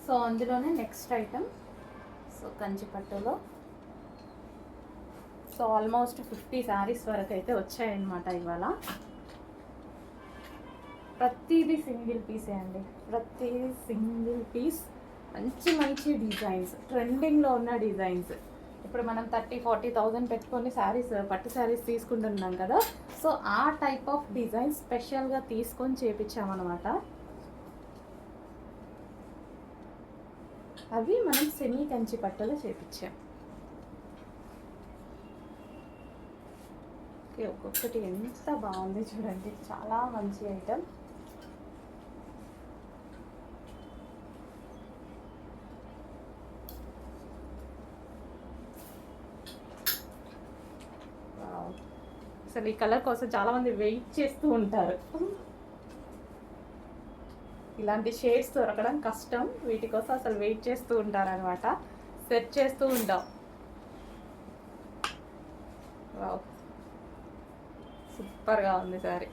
So అందులోనే next item, so కంచిపట్టులో so almost 50 saris వరకు అయితే వచ్చాయన్నమాట ఇవాళ. ప్రతిదీ సింగిల్ పీసే అండి, ప్రతిదీ సింగిల్ పీస్. మంచి మంచి డిజైన్స్, ట్రెండింగ్లో ఉన్న డిజైన్స్. ఇప్పుడు మనం 30-40,000 పెట్టుకొని శారీస్, పట్టు శారీస్ తీసుకుంటున్నాం కదా, సో ఆ టైప్ ఆఫ్ డిజైన్ స్పెషల్గా తీసుకొని చేపించామన్నమాట. అవి మనం సెమీ కంచి పట్టులో చేపించాం. ఓకే, ఒక్కొక్కటి ఎంత బాగుంది చూడండి, చాలా మంచి ఐటమ్. అసలు ఈ కలర్ కోసం చాలామంది వెయిట్ చేస్తూ ఉంటారు. ఇలాంటి షేడ్స్ దొరకడం కష్టం, వీటి కోసం అసలు వెయిట్ చేస్తూ ఉంటారు అనమాట, సెట్ చేస్తూ ఉంటాం. వావ్, సూపర్గా ఉంది సారీ.